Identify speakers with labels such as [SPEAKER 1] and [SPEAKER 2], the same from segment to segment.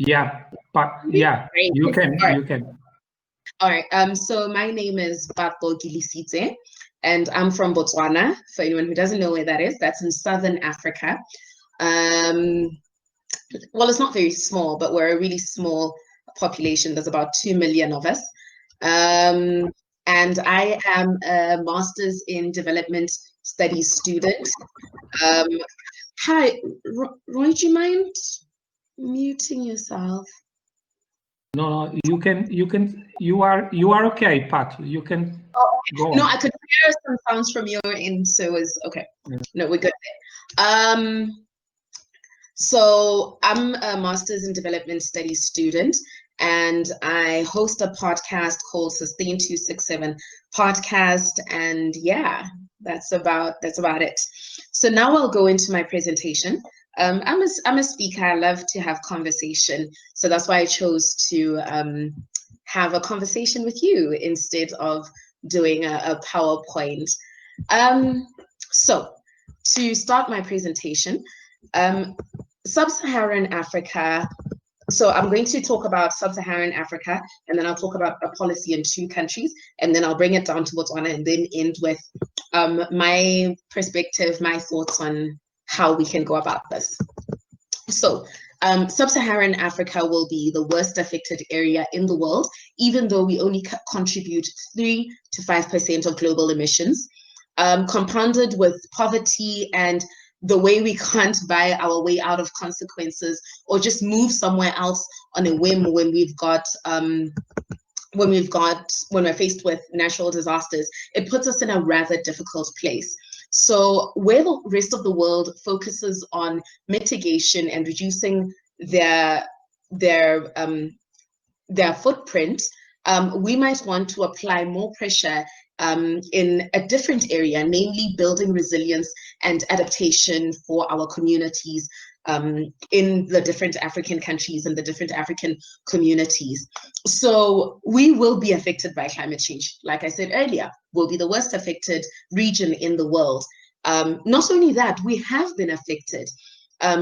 [SPEAKER 1] Yeah, but yeah,
[SPEAKER 2] Great.
[SPEAKER 1] you can.
[SPEAKER 2] All right.
[SPEAKER 1] You can.
[SPEAKER 2] All right. So my name is Pato Kelesitse, and I'm from Botswana. For anyone who doesn't know where that is, that's in Southern Africa. Um, well, it's not very small, but we're a really small population. There's about 2 million of us. Um, and I am a master's in development studies student. Um, hi, Roy, do you mind muting yourself?
[SPEAKER 1] No, you can. You can. You are okay, Pat. You can go
[SPEAKER 2] No,
[SPEAKER 1] on.
[SPEAKER 2] I could hear some sounds from your end, so it was okay.
[SPEAKER 1] Yeah.
[SPEAKER 2] No, we're good there. So I'm a master's in development studies student, and I host a podcast called Sustain 267 podcast. And yeah, that's about it. So now I'll go into my presentation. I'm a speaker. I love to have conversation, so that's why I chose to have a conversation with you instead of doing a PowerPoint. So to start my presentation, Sub-Saharan Africa. So I'm going to talk about Sub-Saharan Africa, and then I'll talk about a policy in 2 countries, and then I'll bring it down to Botswana, and then end with my perspective, my thoughts on how we can go about this. So Sub-Saharan Africa will be the worst affected area in the world, even though we only contribute 3 to 5% of global emissions, compounded with poverty and the way we can't buy our way out of consequences or just move somewhere else on a whim when we're faced with natural disasters. It puts us in a rather difficult place. So where the rest of the world focuses on mitigation and reducing their footprint, we might want to apply more pressure in a different area, namely building resilience and adaptation for our communities in the different African countries and the different African communities. So we will be affected by climate change. Like I said earlier, we'll be the worst affected region in the world. Not only that, we have been affected.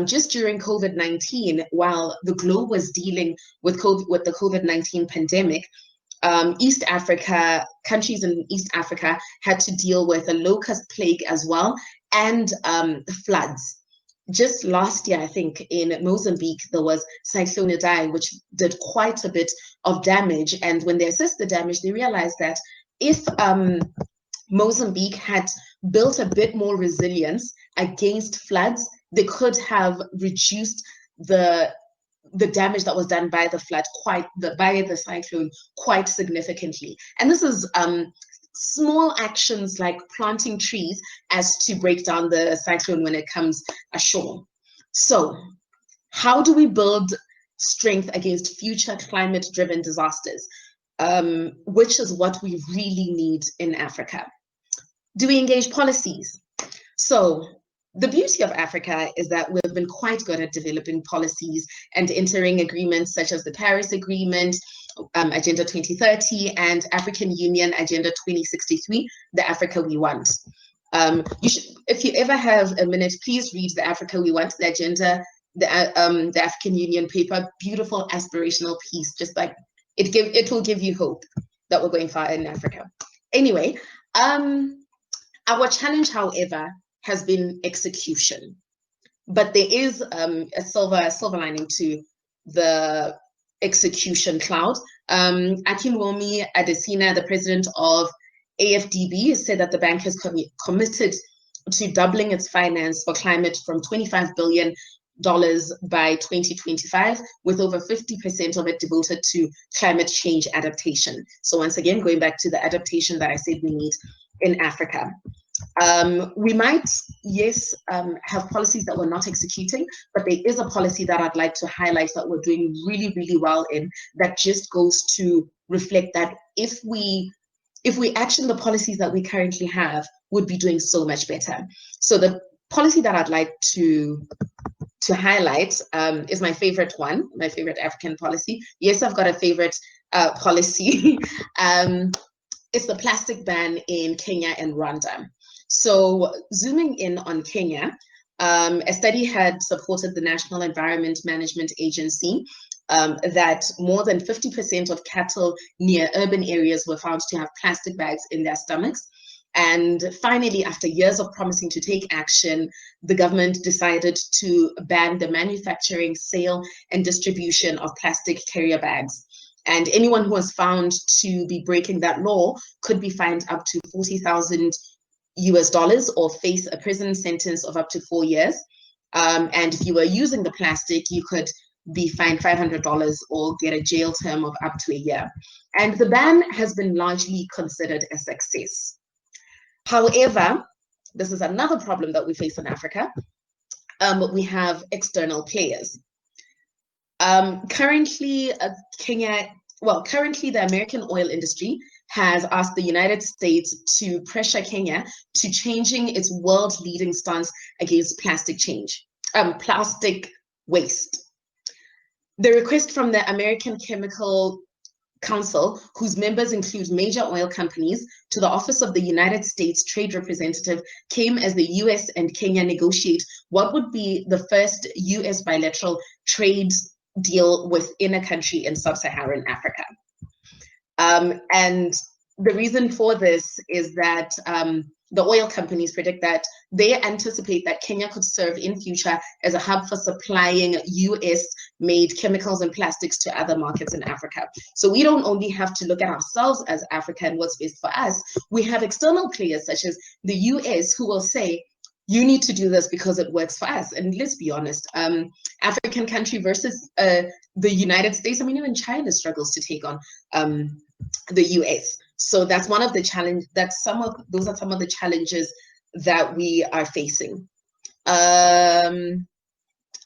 [SPEAKER 2] Just during COVID-19, while the globe was dealing with the COVID-19 pandemic, East Africa, countries in East Africa had to deal with a locust plague as well, and floods. Just last year, I think, in Mozambique, there was Cyclone Idai, which did quite a bit of damage. And when they assessed the damage, they realized that if Mozambique had built a bit more resilience against floods, they could have reduced the damage that was done by the flood by the cyclone quite significantly. And this is small actions like planting trees as to break down the cyclone when it comes ashore. So how do we build strength against future climate-driven disasters, which is what we really need in Africa? Do we engage policies? So the beauty of Africa is that we've been quite good at developing policies and entering agreements such as the Paris Agreement, Agenda 2030, and African Union Agenda 2063, the Africa we want. If you ever have a minute, please read the Africa we want, the agenda, the African Union paper, beautiful aspirational piece, just like it will give you hope that we're going far in Africa. Anyway, our challenge, however, has been execution. But there is a silver lining to the execution cloud. Akinwumi Adesina, the president of AFDB, said that the bank has committed to doubling its finance for climate from $25 billion by 2025, with over 50% of it devoted to climate change adaptation. So once again, going back to the adaptation that I said we need in Africa. We might, yes, have policies that we're not executing, but there is a policy that I'd like to highlight that we're doing really, really well in, that just goes to reflect that if we action the policies that we currently have, would be doing so much better. So the policy that I'd like to highlight is my favorite one, my favorite African policy. Yes, I've got a favorite policy. It's the plastic ban in Kenya and Rwanda. So zooming in on Kenya, a study had supported the National Environment Management Agency that more than 50% of cattle near urban areas were found to have plastic bags in their stomachs. And finally, after years of promising to take action, the government decided to ban the manufacturing, sale, and distribution of plastic carrier bags. And anyone who was found to be breaking that law could be fined up to $40,000 or face a prison sentence of up to 4 years. And if you were using the plastic, you could be fined $500 or get a jail term of up to a year. And the ban has been largely considered a success. However, this is another problem that we face in Africa. We have external players. Currently, the American oil industry has asked the United States to pressure Kenya to changing its world-leading stance against plastic waste. The request from the American Chemical Council, whose members include major oil companies, to the Office of the United States Trade Representative came as the US and Kenya negotiate what would be the first US bilateral trade deal within a country in sub-Saharan Africa. And the reason for this is that the oil companies predict that they anticipate that Kenya could serve in future as a hub for supplying US-made chemicals and plastics to other markets in Africa. So we don't only have to look at ourselves as Africa and what's best for us. We have external players such as the US who will say, you need to do this because it works for us. And let's be honest, African country versus the United States, I mean, even China struggles to take on the US. So that's one of the challenge. Those are some of the challenges that we are facing.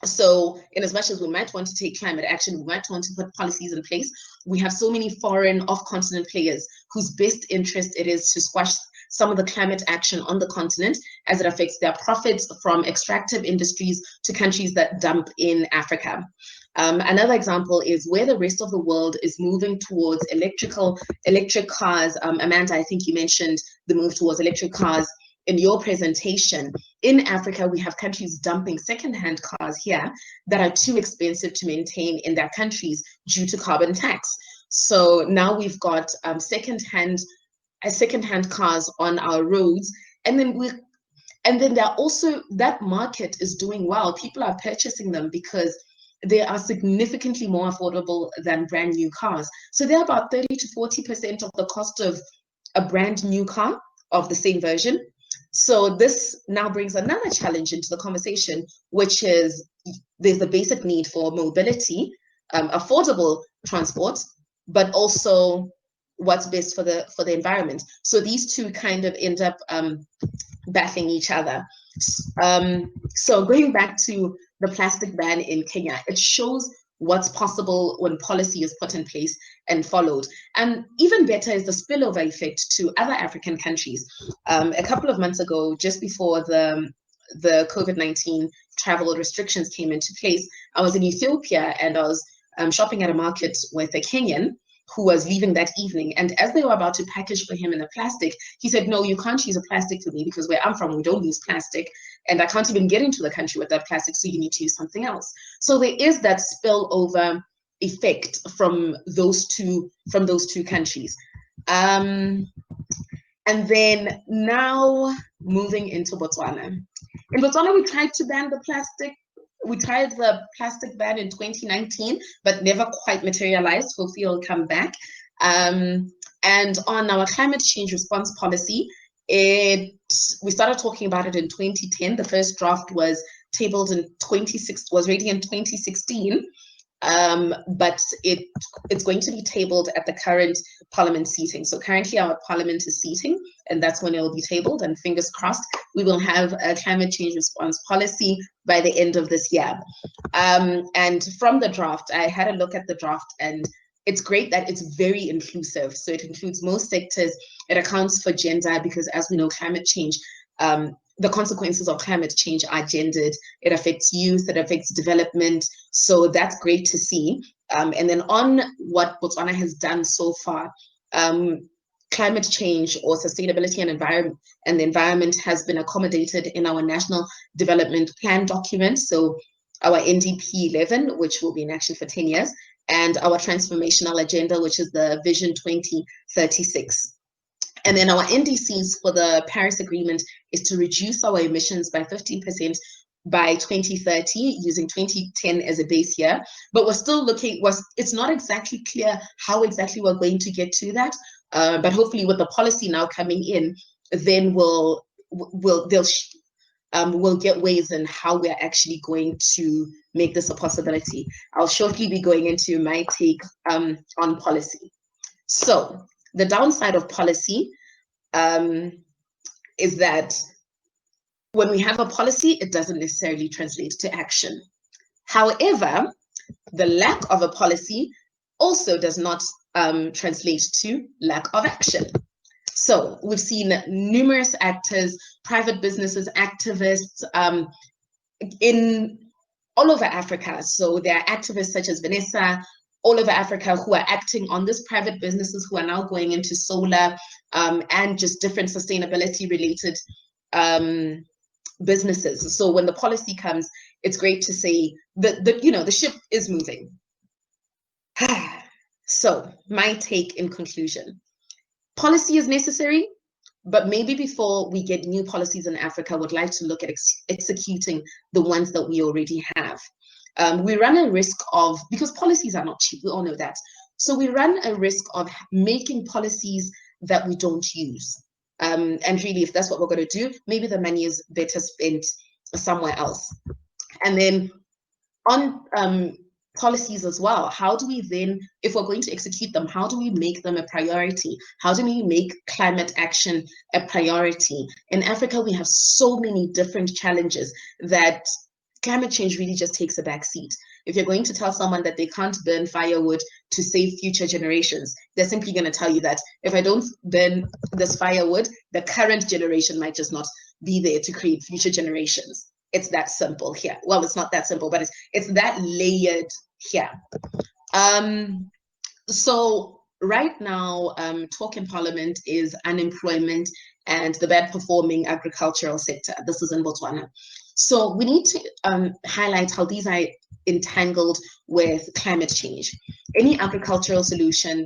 [SPEAKER 2] So in as much as we might want to take climate action, we might want to put policies in place, we have so many foreign off-continent players whose best interest it is to squash some of the climate action on the continent as it affects their profits from extractive industries to countries that dump in Africa. Another example is where the rest of the world is moving towards electric cars. Amanda, I think you mentioned the move towards electric cars in your presentation. In Africa, we have countries dumping secondhand cars here that are too expensive to maintain in their countries due to carbon tax. So now we've got secondhand cars on our roads, and then they're also, that market is doing well. People are purchasing them because they are significantly more affordable than brand new cars. So they're about 30 to 40% of the cost of a brand new car of the same version. So this now brings another challenge into the conversation, which is there's the basic need for mobility, affordable transport, but also what's best for the environment. So these two kind of end up battling each other. So going back to the plastic ban in Kenya, it shows what's possible when policy is put in place and followed. And even better is the spillover effect to other African countries. A couple of months ago, just before the COVID-19 travel restrictions came into place, I was in Ethiopia and I was shopping at a market with a Kenyan who was leaving that evening. And as they were about to package for him in a plastic, he said, no, you can't use a plastic for me because where I'm from, we don't use plastic. And I can't even get into the country with that plastic, so you need to use something else. So there is that spillover effect from those two countries. And then now moving into Botswana. In Botswana, we tried to ban the plastic. We tried the plastic ban in 2019, but never quite materialized. Hopefully it'll come back. And on our climate change response policy, we started talking about it in 2010. The first draft was tabled in ready in 2016. But it's going to be tabled at the current parliament seating. So currently our parliament is seating, and that's when it will be tabled, and fingers crossed, we will have a climate change response policy by the end of this year. And from the draft, I had a look at the draft, and it's great that it's very inclusive. So it includes most sectors, it accounts for gender, because as we know, climate change, the consequences of climate change are gendered. It affects youth, it affects development. So that's great to see. And then on what Botswana has done so far, climate change or sustainability and the environment has been accommodated in our National Development Plan document. So our NDP 11, which will be in action for 10 years, and our transformational agenda, which is the Vision 2036. And then our NDCs for the Paris Agreement is to reduce our emissions by 15% by 2030, using 2010 as a base year. But we're still looking, it's not exactly clear how exactly we're going to get to that. But hopefully with the policy now coming in, then we'll get ways in how we're actually going to make this a possibility. I'll shortly be going into my take on policy. So the downside of policy is that when we have a policy, it doesn't necessarily translate to action. However, the lack of a policy also does not translate to lack of action. So we've seen numerous actors, private businesses, activists in all over Africa. So there are activists such as Vanessa all over Africa who are acting on this, private businesses who are now going into solar and just different sustainability related businesses. So when the policy comes, it's great to say that the ship is moving. So my take in conclusion, policy is necessary, but maybe before we get new policies in Africa, would like to look at executing the ones that we already have. We run a risk of, because policies are not cheap, we all know that. So we run a risk of making policies that we don't use. And really, if that's what we're going to do, maybe the money is better spent somewhere else. And then on policies as well, how do we then, if we're going to execute them, how do we make them a priority? How do we make climate action a priority? In Africa, we have so many different challenges that climate change really just takes a back seat. If you're going to tell someone that they can't burn firewood to save future generations, they're simply going to tell you that if I don't burn this firewood, the current generation might just not be there to create future generations. It's that simple here. Well, it's not that simple, but it's that layered here. So right now, talk in Parliament is unemployment and the bad performing agricultural sector. This is in Botswana. So we need to highlight how these are entangled with climate change. Any agricultural solution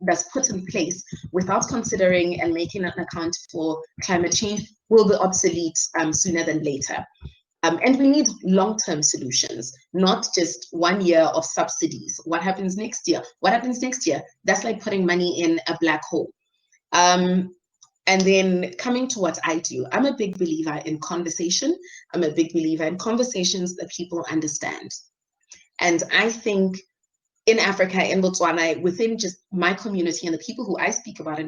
[SPEAKER 2] that's put in place without considering and making an account for climate change will be obsolete sooner than later. And we need long-term solutions, not just 1 year of subsidies. What happens next year? What happens next year? That's like putting money in a black hole. And then coming to what I do, I'm a big believer in conversation. I'm a big believer in conversations that people understand. And I think in Africa, in Botswana, within just my community and the people who I speak about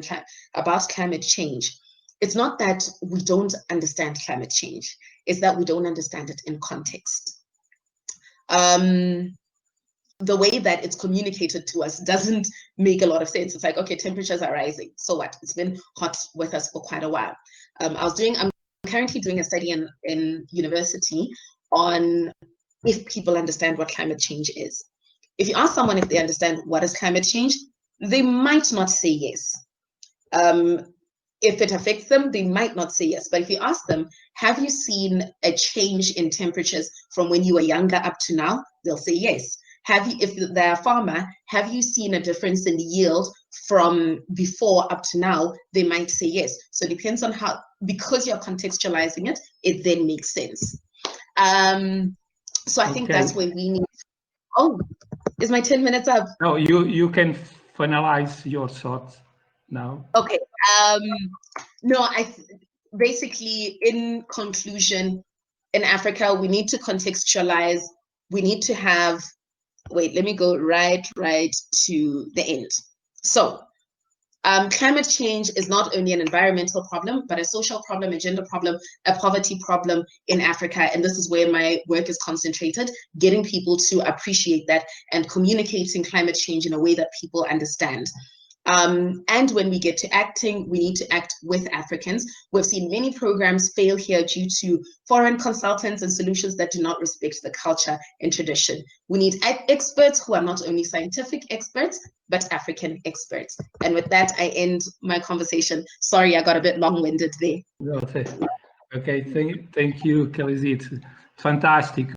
[SPEAKER 2] about climate change, it's not that we don't understand climate change. It's that we don't understand it in context. The way that it's communicated to us doesn't make a lot of sense. It's like, okay, temperatures are rising. So what? It's been hot with us for quite a while. I'm currently doing a study in university on if people understand what climate change is. If you ask someone if they understand what is climate change, they might not say yes. If it affects them, they might not say yes. But if you ask them, have you seen a change in temperatures from when you were younger up to now? They'll say yes. If they're a farmer, have you seen a difference in yield from before up to now? They might say yes. So it depends on how, because you're contextualizing it, it then makes sense. So I think that's where we need. Oh, is my 10 minutes up?
[SPEAKER 1] No, you can finalize your thoughts now.
[SPEAKER 2] Okay. No, basically, in conclusion, in Africa, we need to contextualize. We need to have. Wait, let me go right to the end. So climate change is not only an environmental problem, but a social problem, a gender problem, a poverty problem in Africa. And this is where my work is concentrated, getting people to appreciate that and communicating climate change in a way that people understand. And when we get to acting, we need to act with Africans. We've seen many programs fail here due to foreign consultants and solutions that do not respect the culture and tradition. We need experts who are not only scientific experts, but African experts. And with that, I end my conversation. Sorry, I got a bit long-winded there.
[SPEAKER 1] Okay, thank you, Kelesitse. Fantastic.